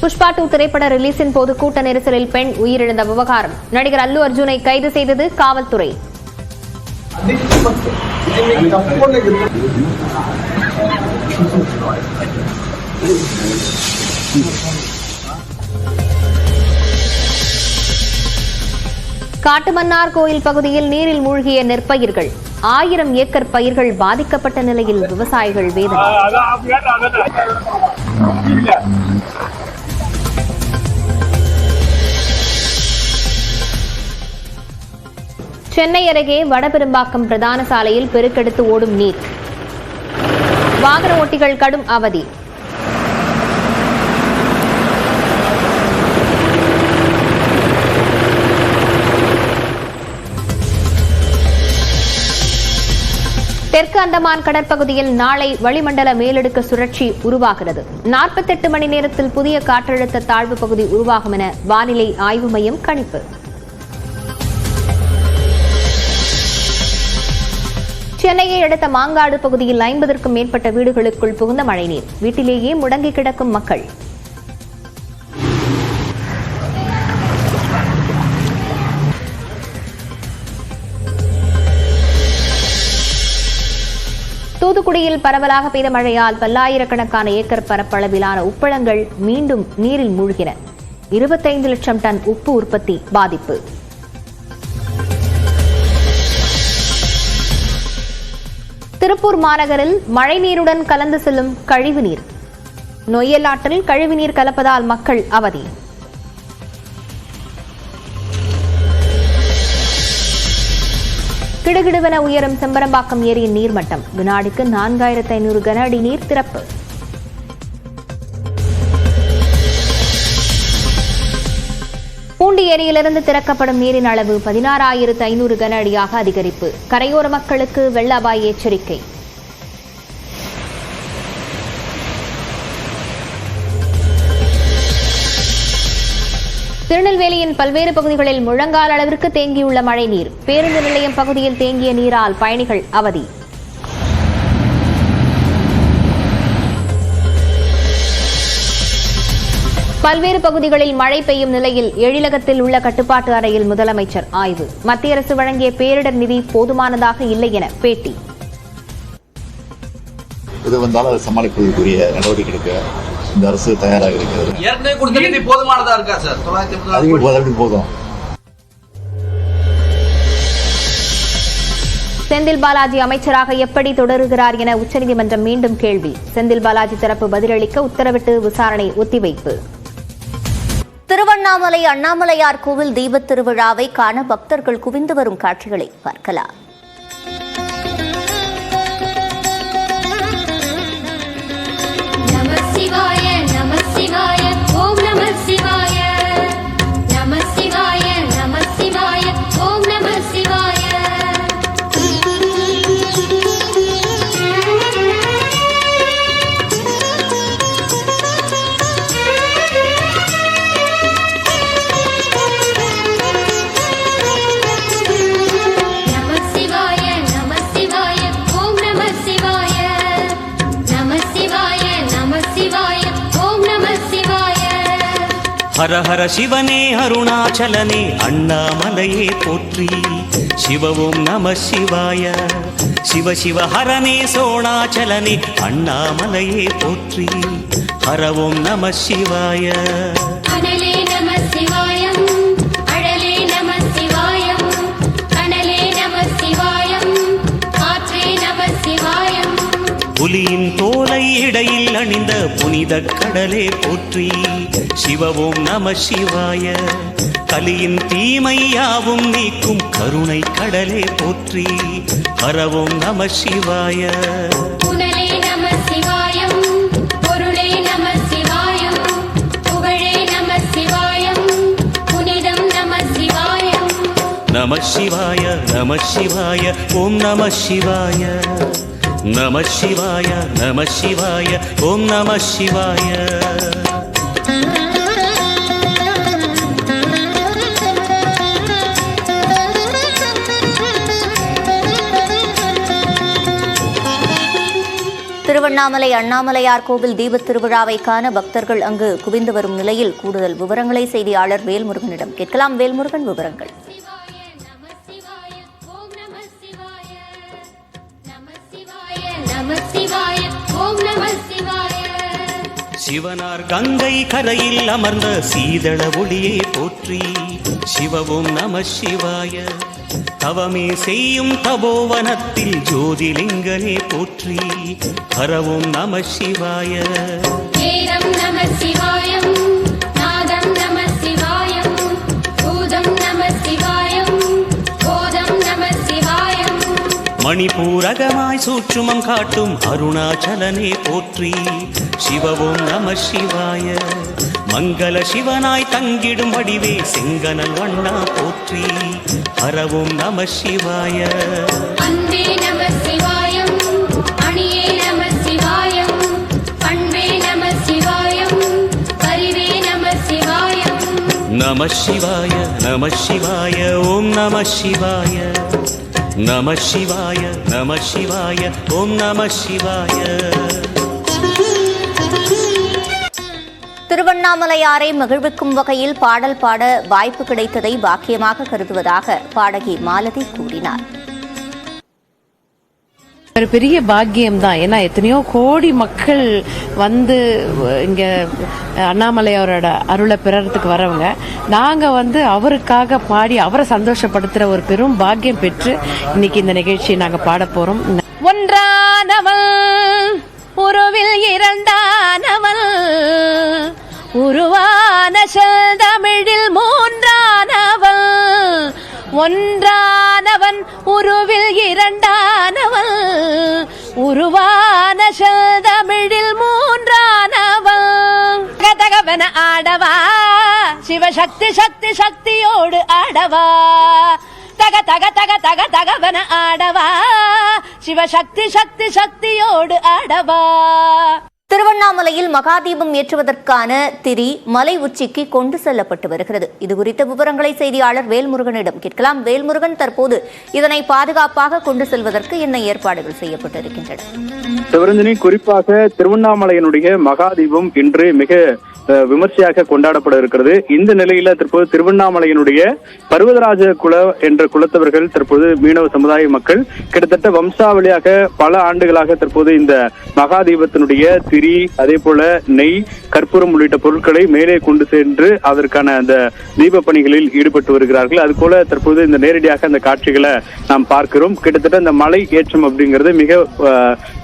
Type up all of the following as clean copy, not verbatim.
புஷ்பா 2 திரைப்பட ரிலீஸின் போது கூட்ட நெரிசலில் பெண் உயிரிழந்த விவகாரம். நடிகர் அல்லு அர்ஜுனை கைது செய்தது காவல்துறை. காட்டுமன்னார் கோயில் பகுதியில் நீரில் மூழ்கிய நெற்பயிர்கள். 1000 ஏக்கர் பயிர்கள் பாதிக்கப்பட்ட நிலையில் விவசாயிகள் வேதனை. சென்னை அருகே வடபெரும்பாக்கம் பிரதான சாலையில் பெருக்கெடுத்து ஓடும் நீர். வாகன ஓட்டிகள் கடும் அவதி. தெற்கு அந்தமான் கடற்பகுதியில் நாளை வளிமண்டல மேலடுக்கு சுழற்சி உருவாகிறது. 48 மணி நேரத்தில் புதிய காற்றழுத்த தாழ்வு பகுதி உருவாகும் என வானிலை ஆய்வு மையம் கணிப்பு. சென்னையை அடுத்த மாங்காடு பகுதியில் 50க்கும் மேற்பட்ட வீடுகளுக்குள் புகுந்த மழைநீர். வீட்டிலேயே முடங்கி கிடக்கும் மக்கள். தூத்துக்குடியில் பரவலாக பெய்த மழையால் பல்லாயிரக்கணக்கான ஏக்கர் பரப்பளவிலான உப்பளங்கள் மீண்டும் நீரில் மூழ்கின. 25 லட்சம் டன் உப்பு உற்பத்தி பாதிப்பு. திருப்பூர் மாநகரில் மழைநீருடன் கலந்து செல்லும் கழிவுநீர். நொய்யலாற்றில் கழிவுநீர் கலப்பதால் மக்கள் அவதி. கிடுகிடுவென உயரும் செம்பரம்பாக்கம் ஏரியின் நீர்மட்டம். வினாடிக்கு 4500 கன அடி நீர் திறப்பு. பூண்டி ஏரியிலிருந்து திறக்கப்படும் நீரின் அளவு 16,500 கன அடியாக அதிகரிப்பு. கரையோர மக்களுக்கு வெள்ள அபாய எச்சரிக்கை. திருநெல்வேலியின் பல்வேறு பகுதிகளில் முழங்கால் அளவிற்கு தேங்கியுள்ள மழைநீர். பேருந்து நிலையம் பகுதியில் தேங்கிய நீரால் பயணிகள் அவதி. பல்வேறு பகுதிகளில் மழை பெய்யும் நிலையில் எழிலகத்தில் உள்ள கட்டுப்பாட்டு அறையில் முதலமைச்சர் ஆய்வு. மத்திய அரசு வழங்கிய பேரிடர் நிதி போதுமானதாக இல்லை என பேட்டி. இது வந்தாலும் அதை சமாளிப்பதற்குரிய நடவடிக்கை எடுக்க இந்த அரசு தயாராக இருக்கிறது. ஏற்கனவே கொடுத்த நிதி போதுமானதா இருக்கா சார்? 950 போதும். செந்தில் பாலாஜி அமைச்சராக எப்படி தொடருகிறார் என உச்சநீதிமன்றம் மீண்டும் கேள்வி. செந்தில் பாலாஜி தரப்பு பதிலளிக்க உத்தரவிட்டு விசாரணை ஒத்திவைப்பு. திருவண்ணாமலை அண்ணாமலையார் கோவில் தீபத் திருவிழாவை காண பக்தர்கள் குவிந்து வரும் காட்சிகளை பார்க்கலாம். ஹர ஹர சிவனே அருணாச்சலனே அண்ணாமலையே போற்றி. சிவ ஓம் நம சிவாய. சிவ சிவ ஹரனே சோணாச்சலனே அண்ணாமலையே போற்றி. ஹர ஓம் நம சிவாய. புலியின் தோலை இடையில் அணிந்த புனித கடலே போற்றி. சிவ ஓம் நம சிவாய. கலியின் தீமையாவும் நீக்கும் கருணை கடலே போற்றி. ஹர ஓம் நம சிவாய. நம சிவாய நம சிவாய ஓம் நம சிவாய. நம சிவாய நம சிவாய ஓம் நம சிவாய. திருவண்ணாமலை அண்ணாமலையார் கோவில் தீபத் திருவிழாவை காண பக்தர்கள் அங்கு குவிந்து வரும் நிலையில் கூடுதல் விவரங்களை செய்தியாளர் வேல்முருகனிடம் கேட்கலாம். வேல்முருகன், விவரங்கள். சிவனார் கங்கை கரையில் அமர்ந்த சீதள ஒளியை போற்றி, சிவவும் நம சிவாய. தவமே செய்யும் தபோவனத்தில் ஜோதிலிங்கனே போற்றி, ஹரவும் நம சிவாய. வேதம் நம சிவாயம், நாதம் நம சிவாயம், பூதம் நம சிவாயம், போதம் நம சிவாயம். மணிபூரகமாய் சூட்சுமம் காட்டும் அருணாச்சலனே போற்றி, சிவவும் நம சிவாய. மங்கள சிவனாய் தங்கிடும் வடிவே செங்கனல் வண்ணா போற்றி, ஹரவும் நம சிவாய. அன்பே நம சிவாயம், அணியே நம சிவாயம், பண்பே நம சிவாயம், பரிவே நம சிவாயம். நம சிவாய நம சிவாய ஓம் நம சிவாய. நம சிவாய நம சிவாய ஓம் நம சிவாய. திருவண்ணாமலையாரை மகிழ்விக்கும் வகையில் பாடல் பாட வாய்ப்பு கிடைத்ததை பாக்கியமாக கருதுவதாக பாடகி மாலதி கூறினார். ஒரு பெரிய பாக்கியம் தான். ஏன்னா எத்தனையோ கோடி மக்கள் வந்து இங்க அண்ணாமலையாரோட அருளை பெறறதுக்கு வரவங்க, நாங்க அவருக்காக பாடி அவரை சந்தோஷப்படுத்துற ஒரு பெரும் பாக்கியம் பெற்று இன்னைக்கு இந்த நிகழ்ச்சியை நாங்க பாட போறோம். ஒன்றானவள் உருவில் இரண்டானவள், உருவான செந்தமிழில் மூன்றானவள். ஒன்றானவன் உருவில் இரண்டானவள், உருவான செந்தமிழில் மூன்றானவள். தகவன ஆடவா சிவசக்தி சக்தி சக்தியோடு ஆடவா, தக தக தக தக தகவன ஆடவா சிவசக்தி சக்தி சக்தியோடு ஆடவா. திருவண்ணாமலையில் மகாதீபம் ஏற்றுவதற்கான திரி மலை உச்சிக்கு கொண்டு செல்லப்பட்டு வருகிறது. இது குறித்த விவரங்களை செய்தியாளர் வேல்முருகனிடம் கேட்கலாம். வேல்முருகன், தற்போது இதனை பாதுகாப்பாக கொண்டு செல்வதற்கு என்ன ஏற்பாடுகள் செய்யப்பட்டிருக்கின்றன? சிவரஞ்சனி, குறிப்பாக திருவண்ணாமலையினுடைய மகாதீபம் இன்று மிக விமர்சையாக கொண்டாடப்பட இருக்கிறது. இந்த நிலையில தற்போது திருவண்ணாமலையினுடைய பர்வதராஜ குல என்ற குலத்தவர்கள், தற்போது மீனவ சமுதாய மக்கள் கிட்டத்தட்ட வம்சாவளியாக பல ஆண்டுகளாக தற்போது இந்த மகாதீபத்தினுடைய திரி, அதே போல நெய், கற்பூரம் உள்ளிட்ட பொருட்களை மேலே கொண்டு சென்று அதற்கான அந்த தீப பணிகளில் ஈடுபட்டு வருகிறார்கள். அது போல தற்போது இந்த நேரடியாக அந்த காட்சிகளை நாம் பார்க்கிறோம். கிட்டத்தட்ட இந்த மலை ஏற்றம் அப்படிங்கிறது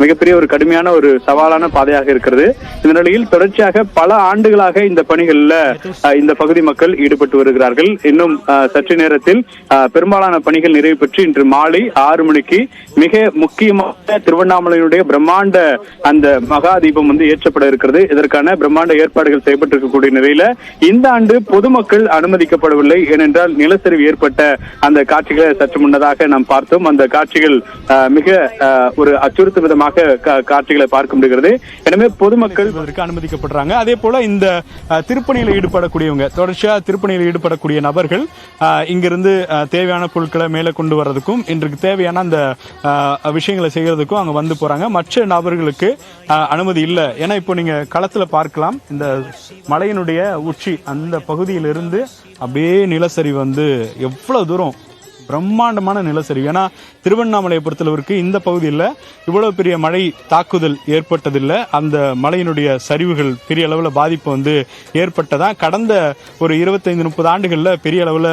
மிகப்பெரிய ஒரு கடுமையான ஒரு சவாலான பாதையாக இருக்கிறது. இந்த நிலையில் தொடர்ச்சியாக பல ஆண்டுகளாக இந்த பணிகள்ல இந்த பகுதி மக்கள் ஈடுபட்டு வருகிறார்கள். இன்னும் சற்று நேரத்தில் பெரும்பாலான பணிகள் நிறைவு பெற்று இன்று மாலை 6 மணிக்கு மிக முக்கியமாக திருவண்ணாமலையினுடைய பிரம்மாண்ட அந்த மகாதீபம் ஏற்றப்பட இருக்கிறது. இதற்கான பிரம்மாண்ட ஏற்பாடுகள் செய்யப்பட்டிருக்கக்கூடிய நிலையில இந்த ஆண்டு பொதுமக்கள் அனுமதிக்கப்படவில்லை. ஏனென்றால் நிலச்சரிவு ஏற்பட்ட அந்த காட்சிகளை சற்று முன்னதாக நாம் பார்த்தோம். அந்த காட்சிகள் மிக ஒரு அச்சுறுத்தும் விதமாக காட்சிகளை பார்க்க முடிகிறது. எனவே பொதுமக்கள் அனுமதிக்கப்படுறாங்க. அதே போல இந்த திருப்பணியில் ஈடுபடக்கூடியவங்க, தொடர்ச்சியா திருப்பணியில் ஈடுபடக்கூடிய நபர்கள் இங்கிருந்து தேவையான பொருட்களை மேலே கொண்டு வர்றதுக்கும் இன்றைக்கு தேவையான அந்த விஷயங்களை செய்யறதுக்கும் அங்க வந்து போறாங்க. மற்ற நபர்களுக்கு அனுமதி இல்லை. ஏன்னா இப்போ நீங்க களத்துல பார்க்கலாம், இந்த மலையினுடைய உச்சி அந்த பகுதியிலிருந்து அப்படியே நிலச்சரிவு எவ்வளவு தூரம் பிரம்மாண்டமான நிலச்சரிவு. ஏன்னா திருவண்ணாமலையை பொறுத்தளவிற்கு இந்த பகுதியில் இவ்வளவு பெரிய மழை தாக்குதல் ஏற்பட்டதில்லை. அந்த மலையினுடைய சரிவுகள் பெரிய அளவில் பாதிப்பு ஏற்பட்டதா கடந்த ஒரு 25-30 ஆண்டுகளில் பெரிய அளவில்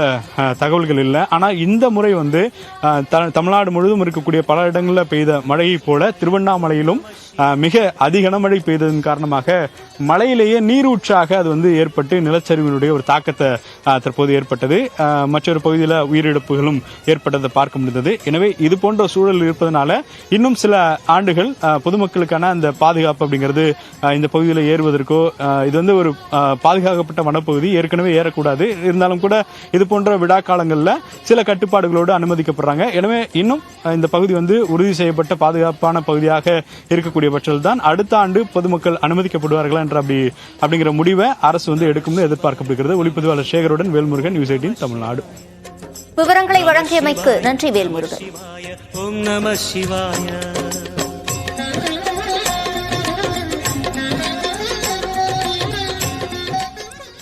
தகவல்கள் இல்லை. ஆனால் இந்த முறை தமிழ்நாடு முழுவதும் இருக்கக்கூடிய பல இடங்களில் பெய்த மழையை போல திருவண்ணாமலையிலும் மிக அதிக கனமழை பெய்ததன் காரணமாக மலையிலேயே நீரூற்றாக அது ஏற்பட்டு நிலச்சரிவினுடைய ஒரு தாக்கத்தை தற்போது ஏற்பட்டது. மற்றொரு பகுதியில் உயிரிழப்புகளும் ஏற்பட்டதை பார்க்க முடிந்தது. எனவே இது போன்ற சூழல் இருப்பதனால இன்னும் சில ஆண்டுகள் பொதுமக்களுக்கான அந்த பாதுகாப்பு அப்படிங்கிறது இந்த பகுதியில் ஏறுவதற்கோ, இது ஒரு பாதுகாக்கப்பட்ட வனப்பகுதி, ஏற்கனவே ஏறக்கூடாது. இருந்தாலும் கூட இது போன்ற விழா காலங்களில் சில கட்டுப்பாடுகளோடு அனுமதிக்கப்படுறாங்க. எனவே இன்னும் இந்த பகுதி உறுதி செய்யப்பட்ட பாதுகாப்பான பகுதியாக இருக்கக்கூடிய பட்சத்தில் தான் அடுத்த ஆண்டு பொதுமக்கள் அனுமதிக்கப்படுவார்களா என்ற அப்படிங்கிற முடிவை அரசு எடுக்கும் எதிர்பார்க்கப்படுகிறது. ஒளிப்பதிவாளர் சேகருடன் வேல்முருகன், நியூஸ் 18 தமிழ்நாடு. விவரங்களை வழங்கியமைக்கு நன்றி வேல்முருகன். ஓம் நம சிவாய.